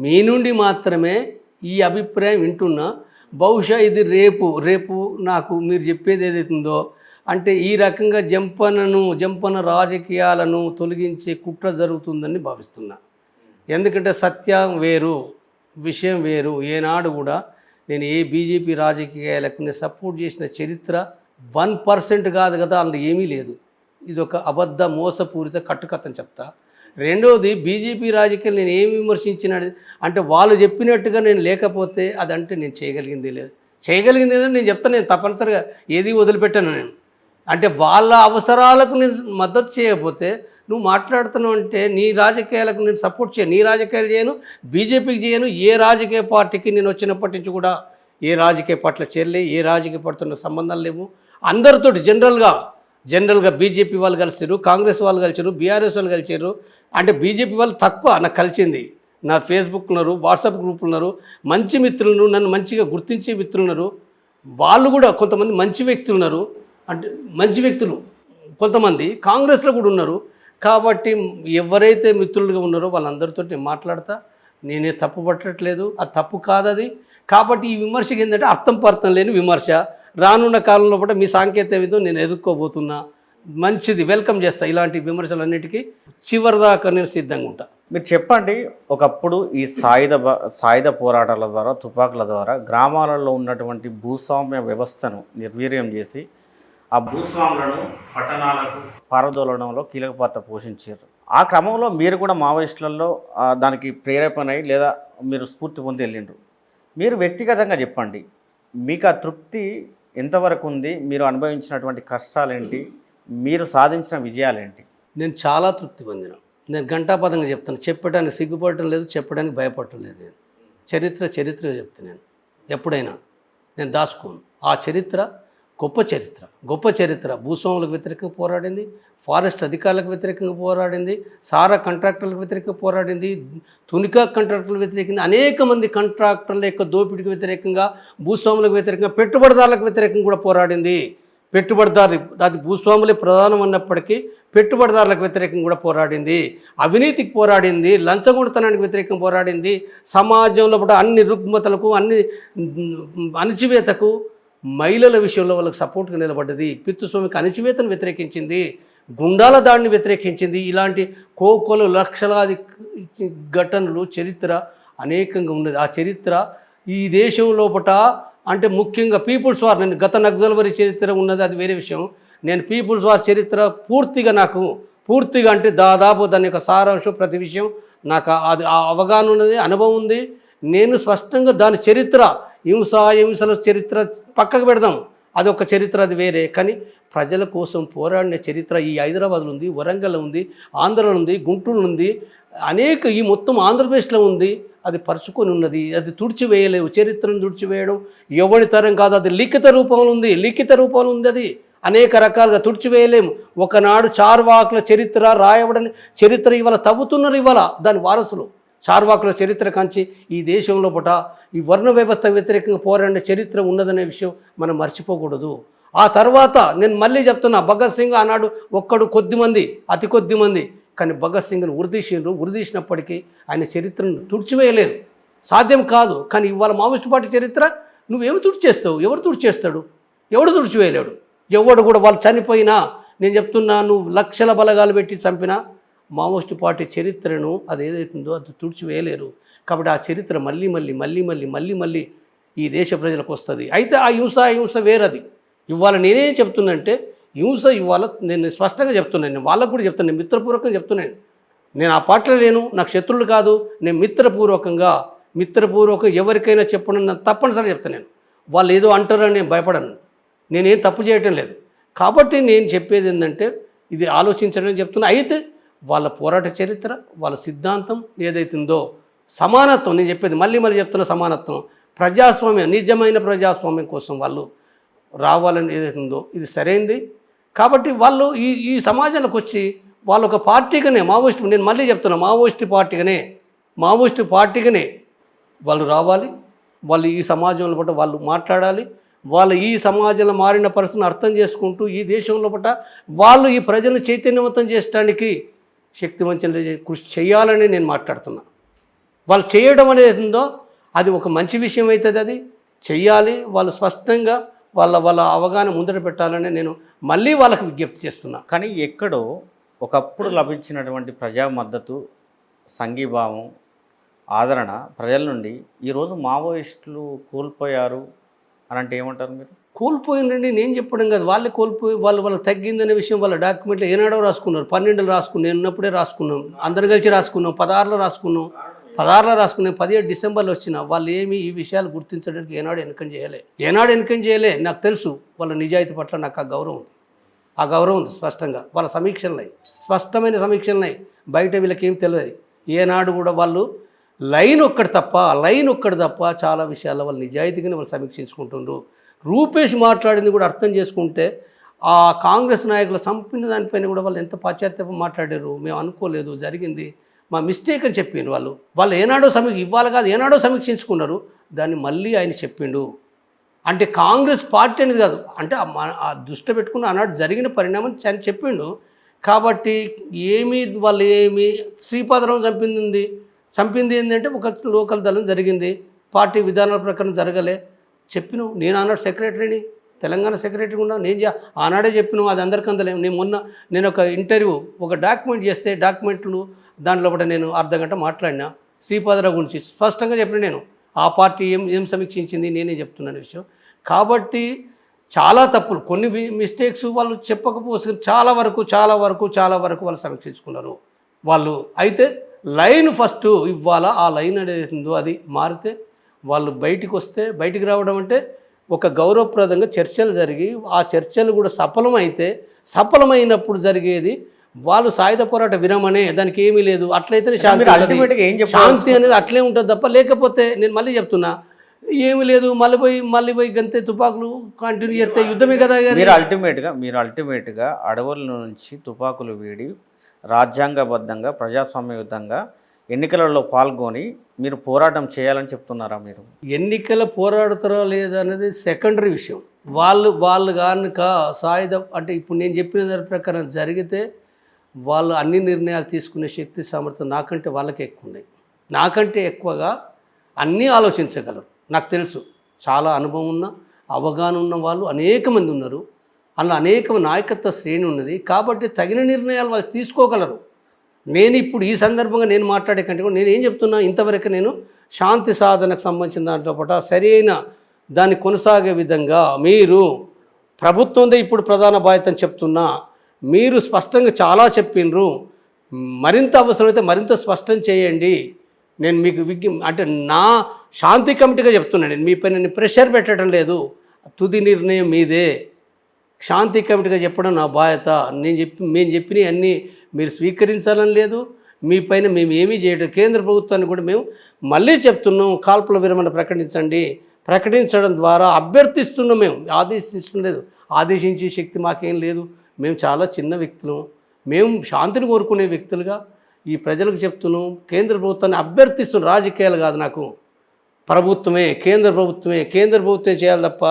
మీ నుండి మాత్రమే ఈ అభిప్రాయం వింటున్నా. బహుశా ఇది రేపు నాకు మీరు చెప్పేది ఏదైతుందో అంటే ఈ రకంగా జంపన రాజకీయాలను తొలగించే కుట్ర జరుగుతుందని భావిస్తున్నా. ఎందుకంటే సత్యం వేరు, విషయం వేరు. ఏనాడు కూడా నేను ఏ బీజేపీ రాజకీయాలకు నేను సపోర్ట్ చేసిన చరిత్ర 1% కాదు కదా, అందులో ఏమీ లేదు. ఇది ఒక అబద్ధ మోసపూరిత కట్టుకథని చెప్తా. రెండోది, బీజేపీ రాజకీయాలు నేను ఏమి విమర్శించినది అంటే వాళ్ళు చెప్పినట్టుగా నేను లేకపోతే అదంటే నేను చేయగలిగింది లేదు. లేదో నేను చెప్తాను. నేను తప్పనిసరిగా ఏది వదిలిపెట్టాను. నేను అంటే వాళ్ళ అవసరాలకు నేను మద్దతు చేయకపోతే నువ్వు మాట్లాడుతున్నావు అంటే నీ రాజకీయాలకు నేను సపోర్ట్ చేయను. నీ రాజకీయాలు చేయను, బీజేపీకి చేయను. ఏ రాజకీయ పార్టీకి నేను వచ్చినప్పటి నుంచి కూడా ఏ రాజకీయ పార్టీలో చేరలే, ఏ రాజకీయ పార్టీతో నాకు సంబంధాలు లేవు. అందరితోటి జనరల్గా బీజేపీ వాళ్ళు కలిసారు, కాంగ్రెస్ వాళ్ళు కలిసారు, బీఆర్ఎస్ వాళ్ళు కలిసారు. అంటే బీజేపీ వాళ్ళు తక్కువ నాకు కలిసింది. నా ఫేస్బుక్ ఉన్నారు, వాట్సాప్ గ్రూపులు ఉన్నారు, మంచి మిత్రులను, నన్ను మంచిగా గుర్తించే మిత్రులు ఉన్నారు. వాళ్ళు కూడా కొంతమంది మంచి వ్యక్తులు ఉన్నారు. అంటే మంచి వ్యక్తులు కొంతమంది కాంగ్రెస్లో కూడా ఉన్నారు. కాబట్టి ఎవరైతే మిత్రులుగా ఉన్నారో వాళ్ళందరితో నేను మాట్లాడతా. నేనే తప్పు పట్టట్లేదు, అది తప్పు కాదది. కాబట్టి ఈ విమర్శకి ఏంటంటే అర్థం లేని విమర్శ. రానున్న కాలంలో కూడా మీ సాంకేతికతతో నేను ఎదుర్కోబోతున్నా. మంచిది, వెల్కమ్ చేస్తా. ఇలాంటి విమర్శలన్నిటికీ చివరిదాకా నేను సిద్ధంగా ఉంటా. మీరు చెప్పండి, ఒకప్పుడు ఈ సాయుధ పోరాటాల ద్వారా, తుపాకుల ద్వారా గ్రామాలలో ఉన్నటువంటి భూస్వామ్య వ్యవస్థను నిర్వీర్యం చేసి ఆ భూస్వాములను పట్టణాలకు పారదోలడంలో కీలక పాత్ర పోషించారు. ఆ క్రమంలో మీరు కూడా మావోయిస్టులలో దానికి ప్రేరేపణ అయ్యి లేదా మీరు స్ఫూర్తి పొంది వెళ్ళిండ్రు. మీరు వ్యక్తిగతంగా చెప్పండి, మీకు ఆ తృప్తి ఎంతవరకు ఉంది? మీరు అనుభవించినటువంటి కష్టాలేంటి? మీరు సాధించిన విజయాలేంటి? నేను చాలా తృప్తి పొందిన. నేను ఘంటాపదంగా చెప్తాను. చెప్పడానికి సిగ్గుపడటం లేదు, చెప్పడానికి భయపడటం లేదు. నేను చరిత్ర చెప్తాను. నేను ఎప్పుడైనా నేను దాచుకోను. ఆ చరిత్ర గొప్ప చరిత్ర. భూస్వాములకు వ్యతిరేకంగా పోరాడింది, ఫారెస్ట్ అధికారులకు వ్యతిరేకంగా పోరాడింది, సారా కాంట్రాక్టర్లకు వ్యతిరేకంగా పోరాడింది, తునికా కాంట్రాక్టర్లకు వ్యతిరేకంగా, అనేక మంది కాంట్రాక్టర్ల యొక్క దోపిడీకి వ్యతిరేకంగా, భూస్వాములకు వ్యతిరేకంగా, పెట్టుబడిదారులకు వ్యతిరేకంగా కూడా పోరాడింది. అది భూస్వాములే ప్రధానం అన్నప్పటికీ పెట్టుబడిదారులకు వ్యతిరేకంగా కూడా పోరాడింది, అవినీతికి పోరాడింది, లంచగొండితనానికి వ్యతిరేకంగా పోరాడింది, సమాజంలో కూడా అన్ని రుగ్మతలకు, అన్ని అణచివేతకు, మహిళల విషయంలో వాళ్ళకి సపోర్ట్గా నిలబడ్డది, పితృస్వామికి అణచివేతను వ్యతిరేకించింది, గుండాల దాడిని వ్యతిరేకించింది. ఇలాంటి కోకొలు లక్షలాది ఘటనలు చరిత్ర అనేకంగా ఉన్నది. ఆ చరిత్ర ఈ దేశం లోపట అంటే ముఖ్యంగా పీపుల్స్ వార్, నేను గత నక్సల్బరీ చరిత్ర ఉన్నది, అది వేరే విషయం. నేను పీపుల్స్ వార్ చరిత్ర పూర్తిగా అంటే దాదాపు దాని యొక్క సారాంశం, ప్రతి విషయం నాకు అది అవగాహన ఉన్నది, అనుభవం ఉంది. నేను స్పష్టంగా దాని చరిత్ర, హింసల చరిత్ర పక్కకు పెడదాం, అదొక చరిత్ర, అది వేరే. కానీ ప్రజల కోసం పోరాడిన చరిత్ర ఈ హైదరాబాద్లో ఉంది, వరంగల్లో ఉంది, ఆంధ్రలో ఉంది, గుంటూరులో ఉంది, అనేక ఈ మొత్తం ఆంధ్రప్రదేశ్లో ఉంది. అది పరుచుకొని ఉన్నది, అది తుడిచివేయలేవు. చరిత్రను తుడిచివేయడం ఎవరి తరం కాదు. అది లిఖిత రూపంలో ఉంది. అది అనేక రకాలుగా తుడిచివేయలేము. ఒకనాడు చార్వాకుల చరిత్ర రాయబడని చరిత్ర ఇవాళ తవ్వుతున్నారు. ఇవాళ దాని వారసులు చార్వాకుల చరిత్ర కంచి ఈ దేశంలో పుట ఈ వర్ణ వ్యవస్థ వ్యతిరేకంగా పోరాడిన చరిత్ర ఉన్నదనే విషయం మనం మర్చిపోకూడదు. ఆ తర్వాత నేను మళ్ళీ చెప్తున్నా, భగత్ సింగ్ ఆనాడు అతి కొద్ది మంది కానీ భగత్ సింగ్ను ఉరిదీసినప్పటికీ ఆయన చరిత్రను తుడిచివేయలేరు, సాధ్యం కాదు. కానీ ఇవాళ మావోయిస్టు పార్టీ చరిత్ర నువ్వేమి తుడిచేస్తావు? ఎవరు తుడిచేస్తాడు? ఎవడు తుడిచివేయలేడు? ఎవడు కూడా వాళ్ళు చనిపోయినా, నేను చెప్తున్నా, నువ్వు లక్షల బలగాలు పెట్టి చంపినా మావోయిస్టు పార్టీ చరిత్రను అది ఏదైతుందో అది తుడిచివేయలేరు. కాబట్టి ఆ చరిత్ర మళ్ళీ ఈ దేశ ప్రజలకు వస్తుంది. అయితే ఆ హింస వేరది. ఇవాళ నేనేం చెప్తున్నంటే, హింస ఇవాళ నేను స్పష్టంగా చెప్తున్నాను, నేను వాళ్ళకు కూడా చెప్తున్నాను, నేను మిత్రపూర్వకంగా చెప్తున్నాను. నేను ఆ పార్టీలో లేను, నాకు శత్రువులు కాదు. నేను మిత్రపూర్వకంగా ఎవరికైనా చెప్పడం తప్పనిసరిగా చెప్తాను. వాళ్ళు ఏదో అంటారని నేను భయపడను, నేనేం తప్పు చేయటం లేదు. కాబట్టి నేను చెప్పేది ఏంటంటే, ఇది ఆలోచించడం చెప్తున్నా. అయితే వాళ్ళ పోరాట చరిత్ర, వాళ్ళ సిద్ధాంతం ఏదైతుందో, సమానత్వం, నేను చెప్పేది మళ్ళీ చెప్తున్న సమానత్వం, ప్రజాస్వామ్యం, నిజమైన ప్రజాస్వామ్యం కోసం వాళ్ళు రావాలని ఏదైతుందో ఇది సరైంది. కాబట్టి వాళ్ళు ఈ సమాజంలోకి వచ్చి వాళ్ళు ఒక పార్టీగానే మావోయిస్టు, నేను మళ్ళీ చెప్తున్నా, మావోయిస్టు పార్టీగానే వాళ్ళు రావాలి. వాళ్ళు ఈ సమాజంలో పట్ల వాళ్ళు మాట్లాడాలి. వాళ్ళు ఈ సమాజంలో మారిన పరిస్థితిని అర్థం చేసుకుంటూ ఈ దేశంలో పట్ల వాళ్ళు ఈ ప్రజలను చైతన్యవంతం చేయడానికి శక్తివంచన కృషి చేయాలని నేను మాట్లాడుతున్నా. వాళ్ళు చేయడం అనేది ఉందో అది ఒక మంచి విషయం అవుతుంది, అది చెయ్యాలి. వాళ్ళు స్పష్టంగా వాళ్ళ అవగాహన ముందట పెట్టాలని నేను మళ్ళీ వాళ్ళకి విజ్ఞప్తి చేస్తున్నా. కానీ ఎక్కడో ఒకప్పుడు లభించినటువంటి ప్రజా మద్దతు, సంఘీభావం, ఆదరణ ప్రజల నుండి ఈరోజు మావోయిస్టులు కోల్పోయారు అని అంటే ఏమంటారు మీరు? కోల్పోయిందండి నేను చెప్పడం కాదు, వాళ్ళే కోల్పోయి వాళ్ళకి తగ్గిందనే విషయం వాళ్ళ డాక్యుమెంట్లో ఏనాడో రాసుకున్నారు. 12 రాసుకున్నాం, నేను ఉన్నప్పుడే రాసుకున్నాం, అందరు కలిసి రాసుకున్నాం, 16లో రాసుకున్నాం, 17 డిసెంబర్లో వచ్చిన. వాళ్ళు ఏమి ఈ విషయాలు గుర్తించడానికి ఏనాడు వెనకం చేయలే. నాకు తెలుసు వాళ్ళ నిజాయితీ పట్ల నాకు ఆ గౌరవం ఉంది స్పష్టంగా. వాళ్ళ సమీక్షలున్నాయి, స్పష్టమైన సమీక్షలున్నాయి. బయట వీళ్ళకి ఏం తెలియదు. ఏనాడు కూడా వాళ్ళు లైన్ ఒక్కటి తప్ప చాలా విషయాల్లో వాళ్ళు నిజాయితీగానే వాళ్ళు సమీక్షించుకుంటుండ్రు. రూపేష్ మాట్లాడింది కూడా అర్థం చేసుకుంటే ఆ కాంగ్రెస్ నాయకులు చంపిన దానిపైన కూడా వాళ్ళు ఎంత పాశ్చాత్యాపం మాట్లాడారు. మేము అనుకోలేదు, జరిగింది మా మిస్టేక్ అని చెప్పిండు. వాళ్ళు ఏనాడో ఇవ్వాలి కాదు, ఏనాడో సమీక్షించుకున్నారు. దాన్ని మళ్ళీ ఆయన చెప్పిండు. అంటే కాంగ్రెస్ పార్టీ అనేది కాదు, అంటే ఆ దృష్టి పెట్టుకున్న ఆనాడు జరిగిన పరిణామం అని చెప్పిండు. కాబట్టి వాళ్ళు శ్రీపాదరావు చంపింది ఏంటంటే ఒక లోకల్ దళం జరిగింది, పార్టీ విధానాల ప్రకారం జరగలే చెప్పినావు. నేను ఆనాడు సెక్రటరీని, తెలంగాణ సెక్రటరీ ఉన్నా, ఆనాడే చెప్పినావు. అది అందరికీ అందలేము. నేను ఒక ఇంటర్వ్యూ ఒక డాక్యుమెంట్ చేస్తే డాక్యుమెంట్లు దాంట్లో కూడా నేను అర్ధగంట మాట్లాడినా శ్రీపాదరావు గురించి స్పష్టంగా చెప్పిన. నేను ఆ పార్టీ ఏం సమీక్షించింది నేనే చెప్తున్నాను విషయం. కాబట్టి చాలా తప్పులు, కొన్ని మిస్టేక్స్ వాళ్ళు చెప్పకపోతే చాలా వరకు వాళ్ళు సమీక్షించుకున్నారు వాళ్ళు. అయితే లైన్ ఫస్ట్ ఇవ్వాలా, ఆ లైన్ అనేది ఉందో అది మారితే వాళ్ళు బయటికి రావడం అంటే ఒక గౌరవప్రదంగా చర్చలు జరిగి ఆ చర్చలు కూడా సఫలమైనప్పుడు జరిగేది వాళ్ళు సాయుధ పోరాట విరమణే, దానికి ఏమీ లేదు. అట్లయితేనే శాంతి అనేది అట్లే ఉంటుంది తప్ప, లేకపోతే నేను మళ్ళీ చెప్తున్నా ఏమీ లేదు, మళ్ళీ పోయి గంతే తుపాకులు కంటిన్యూ చేస్తే యుద్ధమే కదా. మీరు అల్టిమేట్గా అడవుల నుంచి తుపాకులు వీడి రాజ్యాంగబద్ధంగా ప్రజాస్వామ్యయుతంగా ఎన్నికలలో పాల్గొని మీరు పోరాటం చేయాలని చెప్తున్నారా? మీరు ఎన్నికల పోరాడతారా లేదా అనేది సెకండరీ విషయం. వాళ్ళు కనుక అంటే ఇప్పుడు నేను చెప్పిన దాని ప్రకారం జరిగితే వాళ్ళు అన్ని నిర్ణయాలు తీసుకునే శక్తి సామర్థ్యం నాకంటే వాళ్ళకే ఎక్కువ ఉన్నాయి. నాకంటే ఎక్కువగా అన్నీ ఆలోచించగలరు. నాకు తెలుసు, చాలా అనుభవం ఉన్న అవగాహన ఉన్న వాళ్ళు అనేక మంది ఉన్నారు. అలా అనేక నాయకత్వ శ్రేణి ఉన్నది. కాబట్టి తగిన నిర్ణయాలు వాళ్ళు తీసుకోగలరు. నేను ఇప్పుడు ఈ సందర్భంగా నేను మాట్లాడే కంటే కూడా నేను ఏం చెప్తున్నా, ఇంతవరకు నేను శాంతి సాధనకు సంబంధించిన దాంట్లో పాటు సరైన దాన్ని కొనసాగే విధంగా మీరు ప్రభుత్వందే ఇప్పుడు ప్రధాన బాధ్యతని చెప్తున్నా. మీరు స్పష్టంగా చాలా చెప్పిండ్రు, మరింత అవసరమైతే మరింత స్పష్టం చేయండి. నేను మీకు అంటే నా శాంతి కమిటీగా చెప్తున్నాను. నేను మీపై నేను ప్రెషర్ పెట్టడం లేదు, తుది నిర్ణయం మీదే. శాంతి కమిటీగా చెప్పడం నా బాధ్యత. మేము చెప్పినవి అన్నీ మీరు స్వీకరించాలని లేదు. మీ పైన మేము ఏమీ చేయడం, కేంద్ర ప్రభుత్వాన్ని కూడా మేము మళ్ళీ చెప్తున్నాం, కాల్పుల విరమణ ప్రకటించడం ద్వారా అభ్యర్థిస్తున్నాం. మేము ఆదేశించడం లేదు, ఆదేశించే శక్తి మాకేం లేదు. మేము చాలా చిన్న వ్యక్తులు, మేము శాంతిని కోరుకునే వ్యక్తులుగా ఈ ప్రజలకు చెప్తున్నాం. కేంద్ర ప్రభుత్వాన్ని అభ్యర్థిస్తున్నాం. రాజకీయాలు కాదు, నాకు కేంద్ర ప్రభుత్వమే చేయాలి తప్ప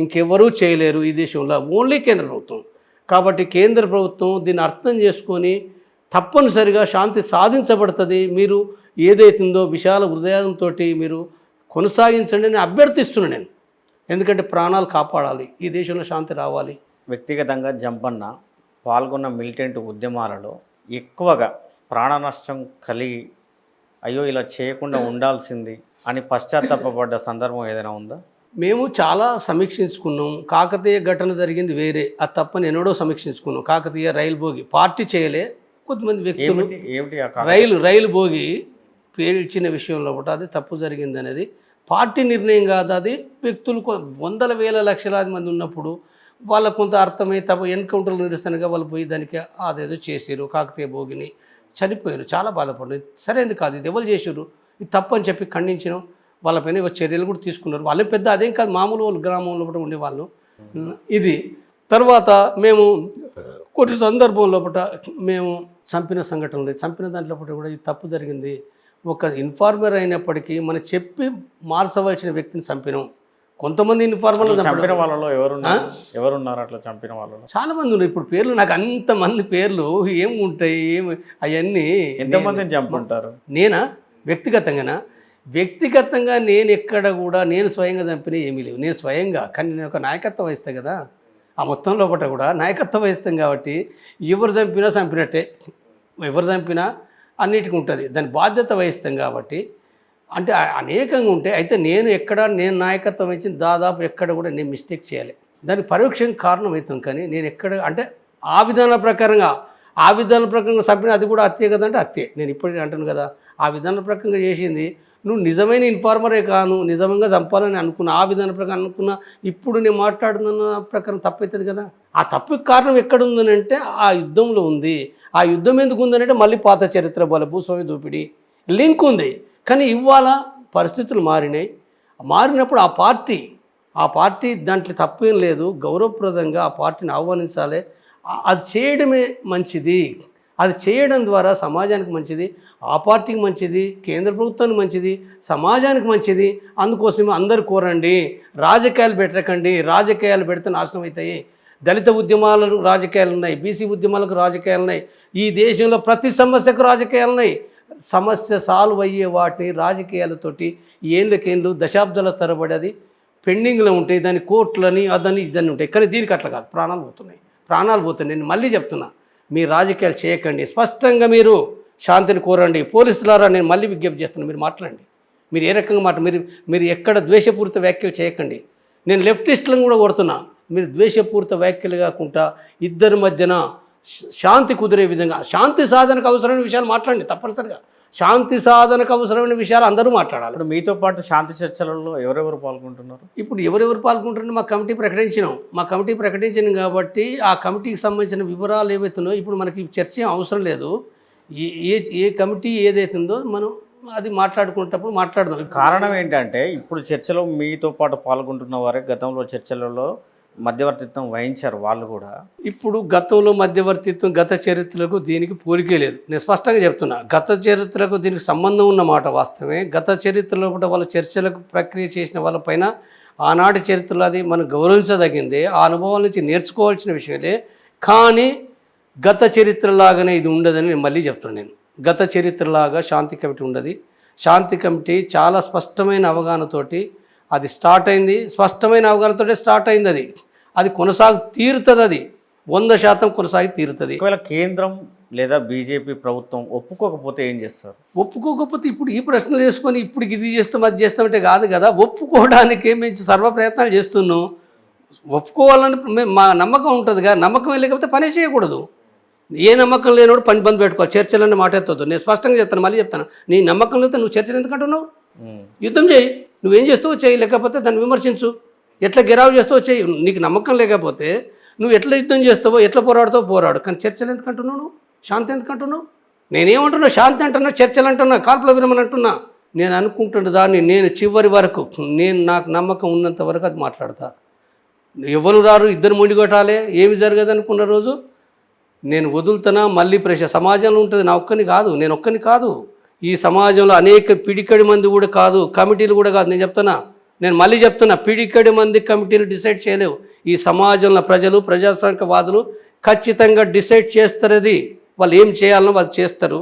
ఇంకెవరూ చేయలేరు ఈ దేశంలో, ఓన్లీ కేంద్ర ప్రభుత్వం. కాబట్టి కేంద్ర ప్రభుత్వం దీన్ని అర్థం చేసుకొని తప్పనిసరిగా శాంతి సాధించబడుతుంది. మీరు ఏదైతుందో విశాల హృదయంతో మీరు కొనసాగించండి అని అభ్యర్థిస్తున్నాను నేను. ఎందుకంటే ప్రాణాలు కాపాడాలి, ఈ దేశంలో శాంతి రావాలి. వ్యక్తిగతంగా జంపన్న పాల్గొన్న మిలిటెంట్ ఉద్యమాలలో ఎక్కువగా ప్రాణ నష్టం కలిగి అయ్యో ఇలా చేయకుండా ఉండాల్సింది అని పశ్చాత్తాపడ్డ సందర్భం ఏదైనా ఉందా? మేము చాలా సమీక్షించుకున్నాం. కాకతీయ ఘటన జరిగింది వేరే, అది తప్పని ఎన్నడో సమీక్షించుకున్నాం. కాకతీయ రైలు భోగి పార్టీ చేయలే, కొంతమంది వ్యక్తులు రైలు భోగి పేల్చిన విషయంలో కూడా అది తప్పు జరిగింది అనేది పార్టీ నిర్ణయం కాదు. అది వ్యక్తులు వందల వేల లక్షలాది మంది ఉన్నప్పుడు వాళ్ళకు కొంత అర్థమై తప్ప ఎన్కౌంటర్లు నిరసనగా వాళ్ళు పోయి దానికి అదేదో చేసారు. కాకతీయ భోగిని చనిపోయారు, చాలా బాధపడ్డారు. సరైనది కాదు, ఇది ఎవరు చేసారు, ఇది తప్పు అని చెప్పి ఖండించినాం. వాళ్ళపైన చర్యలు కూడా తీసుకున్నారు. వాళ్ళే పెద్ద అదేం కాదు, మామూలు వాళ్ళు గ్రామంలో కూడా ఉండేవాళ్ళు. ఇది తర్వాత మేము కొన్ని సందర్భంలో మేము చంపిన సంఘటనలు, చంపిన దాంట్లో కూడా ఇది తప్పు జరిగింది. ఒక ఇన్ఫార్మర్ అయినప్పటికీ మనం చెప్పి మార్చవలసిన వ్యక్తిని చంపినాం. కొంతమంది ఇన్ఫార్మర్లు చంపిన వాళ్ళలో ఎవరున్నారు? అట్లా చంపిన వాళ్ళలో చాలా మంది ఉన్నారు. ఇప్పుడు పేర్లు నాకు అంతమంది పేర్లు ఏమి ఉంటాయి, అవన్నీ ఎంతమందిని చంపుంటారు? నేనా వ్యక్తిగతంగానా వ్యక్తిగతంగా నేను ఎక్కడ కూడా నేను స్వయంగా చంపినా ఏమీ లేవు. నేను స్వయంగా కానీ నేను ఒక నాయకత్వం వహిస్తాను కదా, ఆ మొత్తం లోపల కూడా నాయకత్వం వహిస్తాం కాబట్టి ఎవరు చంపినా చంపినట్టే, ఎవరు చంపినా అన్నిటికీ ఉంటుంది. దాని బాధ్యత వహిస్తాం కాబట్టి అంటే అనేకంగా ఉంటాయి. అయితే నేను నాయకత్వం వహించిన దాదాపు ఎక్కడ కూడా నేను మిస్టేక్ చేయాలి, దానికి పరోక్షంగా కారణం అవుతాం. కానీ నేను ఎక్కడ అంటే ఆ విధానాల ప్రకారంగా చంపిన అది కూడా హత్యే కదంటే హత్యే. నేను ఇప్పటికీ అంటాను కదా, ఆ విధానాల ప్రకారంగా చేసింది నువ్వు నిజమైన ఇన్ఫార్మరే కాను, నిజంగా చంపాలని అనుకున్నా, ఆ విధాన ప్రకారం అనుకున్నా, ఇప్పుడు నేను మాట్లాడుతున్న ప్రకారం తప్పవుతుంది కదా. ఆ తప్పుకి కారణం ఎక్కడ ఉందని అంటే ఆ యుద్ధంలో ఉంది. ఆ యుద్ధం ఎందుకు ఉందనంటే మళ్ళీ పాత చరిత్ర బల భూస్వామి దోపిడీ లింక్ ఉంది. కానీ ఇవాళ పరిస్థితులు మారినప్పుడు ఆ పార్టీ దాంట్లో తప్పేం లేదు, గౌరవప్రదంగా ఆ పార్టీని ఆహ్వానించాలి. అది చేయడమే మంచిది. అది చేయడం ద్వారా సమాజానికి మంచిది, ఆ పార్టీకి మంచిది, కేంద్ర ప్రభుత్వానికి మంచిది, సమాజానికి మంచిది. అందుకోసమే అందరు కోరండి, రాజకీయాలు పెట్టకండి. రాజకీయాలు పెడితే నాశనం అవుతాయి. దళిత ఉద్యమాలకు రాజకీయాలు ఉన్నాయి, బీసీ ఉద్యమాలకు రాజకీయాలు ఉన్నాయి, ఈ దేశంలో ప్రతి సమస్యకు రాజకీయాలు ఉన్నాయి. సమస్య సాల్వ్ అయ్యే వాటిని రాజకీయాలతోటి ఏళ్ళకేళ్ళు దశాబ్దాల తరబడి అది పెండింగ్లో ఉంటాయి. దాని కోర్టులని అదని ఇదని ఉంటాయి. కానీ దీనికి అట్లా కాదు, ప్రాణాలు పోతున్నాయి. నేను మళ్ళీ చెప్తున్నా, మీరు రాజకీయాలు చేయకండి, స్పష్టంగా మీరు శాంతిని కోరండి. పోలీసులారా నేను మళ్ళీ విజ్ఞప్తి చేస్తున్నాను, మీరు మాట్లాడండి. మీరు ఏ రకంగా మీరు ఎక్కడ ద్వేషపూరిత వ్యాఖ్యలు చేయకండి. నేను లెఫ్టిస్టులను కూడా కొడుతున్నా, మీరు ద్వేషపూరిత వ్యాఖ్యలు కాకుండా ఇద్దరి మధ్యన శాంతి కుదిరే విధంగా, శాంతి సాధనకు అవసరమైన విషయాలు మాట్లాడండి. తప్పనిసరిగా శాంతి సాధనకు అవసరమైన విషయాలు అందరూ మాట్లాడాలి. ఇప్పుడు మీతో పాటు శాంతి చర్చలలో ఎవరెవరు పాల్గొంటున్నారు? ఇప్పుడు ఎవరెవరు పాల్గొంటున్నారో మా కమిటీ ప్రకటించినాం కాబట్టి ఆ కమిటీకి సంబంధించిన వివరాలు ఏవైతున్నాయో ఇప్పుడు మనకి చర్చ అవసరం లేదు. ఏ కమిటీ ఏదైతుందో మనం అది మాట్లాడుకునేటప్పుడు మాట్లాడదాం. కారణం ఏంటంటే ఇప్పుడు చర్చలో మీతో పాటు పాల్గొంటున్న వారే గతంలో చర్చలలో మధ్యవర్తిత్వం వహించారు వాళ్ళు కూడా. ఇప్పుడు గతంలో మధ్యవర్తిత్వం గత చరిత్రలకు దీనికి పోలికే లేదు. నేను స్పష్టంగా చెప్తున్నా, గత చరిత్రకు దీనికి సంబంధం ఉన్నమాట వాస్తవమే. గత చరిత్రలో కూడా వాళ్ళ చర్చలకు ప్రక్రియ చేసిన వాళ్ళపైన ఆనాటి చరిత్రలో అది మనం గౌరవించదగిందే, ఆ అనుభవాల నుంచి నేర్చుకోవాల్సిన విషయమే. కానీ గత చరిత్రలాగానే ఇది ఉండదని నేను మళ్ళీ చెప్తున్నాను. నేను గత చరిత్రలాగా శాంతి కమిటీ ఉండదు. శాంతి కమిటీ చాలా స్పష్టమైన అవగాహనతోటి అది స్టార్ట్ అయింది, స్పష్టమైన అవగాహనతోటే స్టార్ట్ అయింది. అది కొనసాగి తీరుతుంది, అది 100% కొనసాగి తీరుతుంది. ఒకవేళ కేంద్రం లేదా బీజేపీ ప్రభుత్వం ఒప్పుకోకపోతే ఏం చేస్తారు? ఒప్పుకోకపోతే ఇప్పుడు ఈ ప్రశ్నలు చేసుకొని ఇప్పుడు ఇది చేస్తాం అది చేస్తామంటే కాదు కదా. ఒప్పుకోవడానికి మేము సర్వ ప్రయత్నాలు చేస్తున్నాం. ఒప్పుకోవాలని మా నమ్మకం ఉంటుందిగా, నమ్మకం లేకపోతే పనే చేయకూడదు. ఏ నమ్మకం లేనోడు పని బంద్ పెట్టుకోవాలి, చర్చలన్నీ మాట్లాడుతుంది. నేను స్పష్టంగా చెప్తాను, మళ్ళీ చెప్తాను, నీ నమ్మకం లేకపోతే నువ్వు చర్చలు ఎందుకంటున్నావు? యుద్ధం చేయి, నువ్వేం చేస్తావో చేయి, లేకపోతే దాన్ని విమర్శించు, ఎట్లా గెరావు చేస్తావో చేయి. నీకు నమ్మకం లేకపోతే నువ్వు ఎట్లా యుద్ధం చేస్తావో ఎట్లా పోరాడుతావో పోరాడు. కానీ చర్చలు ఎందుకంటున్నావు? నువ్వు శాంతి ఎందుకంటున్నావు? నేనేమంటున్నా, శాంతి అంటున్నా, చర్చలు అంటున్నా, కాల్పుల విరమణ అంటున్నా. నేను అనుకుంటున్న దాన్ని నేను చివరి వరకు నాకు నమ్మకం ఉన్నంత వరకు అది మాట్లాడతా. ఎవరు రారు, ఇద్దరు మొండి కొట్టాలి, ఏమి జరగదు అనుకున్న రోజు నేను వదులుతున్నా. మళ్ళీ సమాజంలో ఉంటుంది, నేను ఒక్కని కాదు, ఈ సమాజంలో అనేక పిడికడి మంది కూడా కాదు, కమిటీలు కూడా కాదు. నేను మళ్ళీ చెప్తున్నా, పిడికడి మంది కమిటీలు డిసైడ్ చేయలేవు. ఈ సమాజంలో ప్రజలు, ప్రజాస్వామికవాదులు ఖచ్చితంగా డిసైడ్ చేస్తారు. అది వాళ్ళు ఏం చేయాలనో వాళ్ళు చేస్తారు.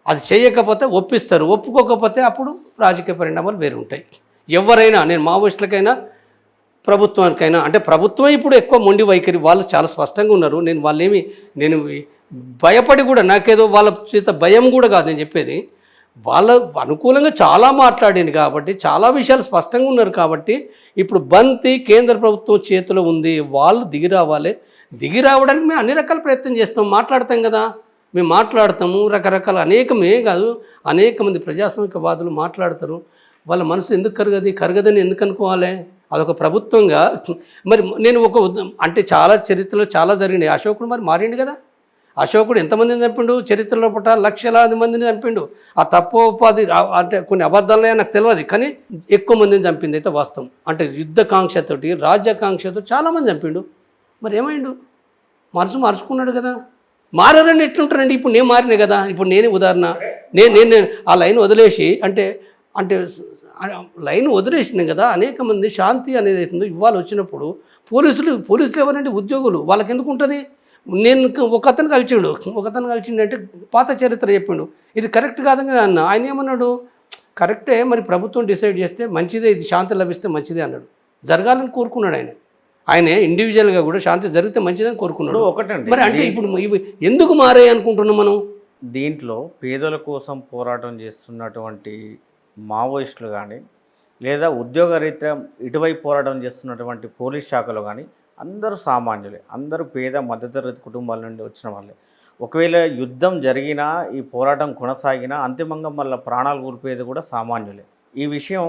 అది చేయకపోతే ఒప్పిస్తారు, ఒప్పుకోకపోతే అప్పుడు రాజకీయ పరిణామాలు వేరు ఉంటాయి. ఎవరైనా, నేను మావోయిస్టులకైనా ప్రభుత్వానికైనా, అంటే ప్రభుత్వం ఇప్పుడు ఎక్కువ మొండి వైఖరి, వాళ్ళు చాలా స్పష్టంగా ఉన్నారు. నేను భయపడి కూడా, నాకేదో వాళ్ళ చేత భయం కూడా కాదు నేను చెప్పేది. వాళ్ళ అనుకూలంగా చాలా మాట్లాడింది కాబట్టి, చాలా విషయాలు స్పష్టంగా ఉన్నారు కాబట్టి ఇప్పుడు బంతి కేంద్ర ప్రభుత్వం చేతిలో ఉంది. వాళ్ళు దిగి రావడానికి మేము అన్ని రకాల ప్రయత్నం చేస్తాం, మాట్లాడతాం కదా. మేము మాట్లాడతాము, రకరకాల అనేక మంది ప్రజాస్వామికవాదులు మాట్లాడతారు. వాళ్ళ మనసు ఎందుకు కరగదని ఎందుకు అనుకోవాలి? అదొక ప్రభుత్వంగా మరి నేను అంటే చాలా చరిత్రలో చాలా జరిగినాయి. అశోకుడు మరి మారిండు కదా. అశోకుడు ఎంతమందిని చంపిండు చరిత్రలో పుట్ట, లక్షలాది మందిని చంపిండు. ఆ తప్పోపాధి అంటే కొన్ని అబద్ధాలనే నాకు తెలియదు, కానీ ఎక్కువ మందిని చంపింది అయితే వాస్తవం. అంటే యుద్ధకాంక్షతోటి, రాజ్యాకాంక్షతో చాలామంది చంపిండు. మరి ఏమైండు? మార్చుకున్నాడు కదా. మారని ఎట్లుంటారండి? ఇప్పుడు నేను మారినా కదా. ఇప్పుడు నేనే ఉదాహరణ, నేను ఆ లైన్ వదిలేసి అంటే లైన్ వదిలేసినాం కదా. అనేక మంది శాంతి అనేది అవుతుందో ఇవాళ వచ్చినప్పుడు పోలీసులు ఎవరంటే ఉద్యోగులు, వాళ్ళకి ఎందుకు ఉంటుంది? నేను ఒకతను కలిసిండు అంటే పాత చరిత్ర చెప్పిండు, ఇది కరెక్ట్ కాదు కదా అన్న. ఆయన ఏమన్నాడు, కరెక్టే, మరి ప్రభుత్వం డిసైడ్ చేస్తే మంచిదే, ఇది శాంతి లభిస్తే మంచిదే అన్నాడు. జరగాలని కోరుకున్నాడు ఆయనే ఇండివిజువల్గా కూడా శాంతి జరిగితే మంచిదని కోరుకున్నాడు. ఒకటండి, మరి అంటే ఇప్పుడు ఇవి ఎందుకు మారాయి అనుకుంటున్నాం మనం? దీంట్లో పేదల కోసం పోరాటం చేస్తున్నటువంటి మావోయిస్టులు కానీ లేదా ఉద్యోగరీత్యా ఇటువైపు పోరాటం చేస్తున్నటువంటి పోలీస్ శాఖలో కానీ అందరూ సామాన్యులే, అందరూ పేద మధ్యతరగతి కుటుంబాల నుండి వచ్చిన వాళ్ళే. ఒకవేళ యుద్ధం జరిగినా ఈ పోరాటం కొనసాగినా అంతిమంగా మళ్ళీ ప్రాణాలు కోల్పోయేది కూడా సామాన్యులే. ఈ విషయం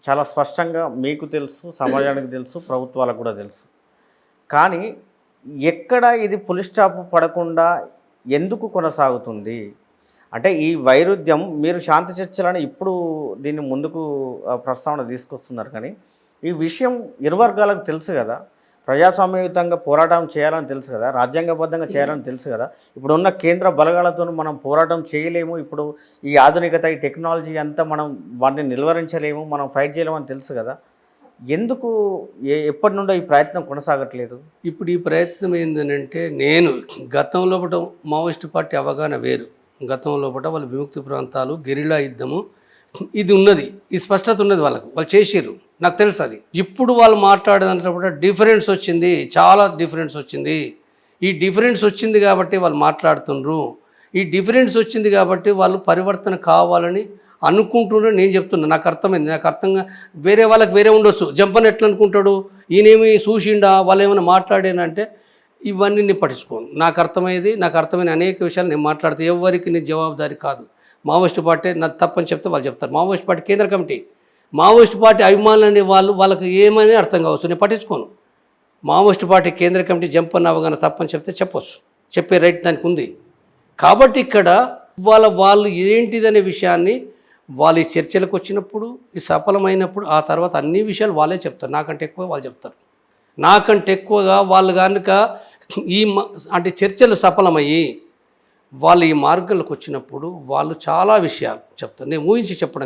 చాలా స్పష్టంగా మీకు తెలుసు, సమాజానికి తెలుసు, ప్రభుత్వాలకు కూడా తెలుసు. కానీ ఎక్కడ ఇది ఫుల్ స్టాప్ పడకుండా ఎందుకు కొనసాగుతుంది అంటే ఈ వైరుధ్యం? మీరు శాంతి చర్చలను ఇప్పుడు దీన్ని ముందుకు ప్రస్తావన తీసుకొస్తున్నారు, కానీ ఈ విషయం ఇరు వర్గాలకు తెలుసు కదా, ప్రజాస్వామ్యయుతంగా పోరాటం చేయాలని తెలుసు కదా, రాజ్యాంగబద్ధంగా చేయాలని తెలుసు కదా. ఇప్పుడు ఉన్న కేంద్ర బలగాలతో మనం పోరాటం చేయలేము, ఇప్పుడు ఈ ఆధునికత ఈ టెక్నాలజీ అంతా మనం వాటిని నిలువరించలేము, మనం ఫైట్ చేయలేమని తెలుసు కదా. ఎందుకు ఎప్పటి నుండో ఈ ప్రయత్నం కొనసాగట్లేదు? ఇప్పుడు ఈ ప్రయత్నం ఏంటంటే, నేను గతంలో మావోయిస్ట్ పార్టీ అవగాహన వేరు. గతంలో వాళ్ళ విముక్తి ప్రాంతాలు, గెరిలా యుద్ధము ఇది ఉన్నది, ఈ స్పష్టత ఉన్నది, వాళ్ళు చేసిర్రు, నాకు తెలుసు అది. ఇప్పుడు వాళ్ళు మాట్లాడేదంటే డిఫరెన్స్ వచ్చింది, చాలా డిఫరెన్స్ వచ్చింది. ఈ డిఫరెన్స్ వచ్చింది కాబట్టి వాళ్ళు మాట్లాడుతున్నారు. ఈ డిఫరెన్స్ వచ్చింది కాబట్టి వాళ్ళు పరివర్తన కావాలని అనుకుంటున్నారు. నేను చెప్తున్నా, నాకు అర్థమైంది. నాకు అర్థంగా వేరే వాళ్ళకి వేరే ఉండొచ్చు. జంపని ఎట్లా అనుకుంటాడు, ఈయనేమి చూసిండా, వాళ్ళు ఏమైనా మాట్లాడానంటే ఇవన్నీ నేను పట్టించుకోను. నాకు అర్థమైన అనేక విషయాలు నేను మాట్లాడితే ఎవరికి నేను జవాబుదారి కాదు. మావోయిస్ట్ పార్టీ నాకు తప్పని చెప్తే వాళ్ళు చెప్తారు. మావోయిస్ట్ పార్టీ కేంద్ర కమిటీ, మావోయిస్ట్ పార్టీ అభిమానులు అనే వాళ్ళకి ఏమని అర్థం కావచ్చు, నేను పట్టించుకోను. మావోయిస్ట్ పార్టీ కేంద్ర కమిటీ జంపన్న అవగాహన తప్పని చెప్తే చెప్పొచ్చు, చెప్పే రైట్ దానికి ఉంది. కాబట్టి ఇక్కడ వాళ్ళు ఏంటిదనే విషయాన్ని వాళ్ళు ఈ చర్చలకు వచ్చినప్పుడు, ఈ సఫలమైనప్పుడు, ఆ తర్వాత అన్ని విషయాలు వాళ్ళే చెప్తారు. నాకంటే ఎక్కువ వాళ్ళు చెప్తారు. నాకంటే ఎక్కువగా వాళ్ళు కనుక అంటే చర్చలు సఫలమయ్యి వాళ్ళు ఈ మార్గంలోకి వచ్చినప్పుడు వాళ్ళు చాలా విషయాలు చెప్తారు. నేను ఊహించి చెప్పడం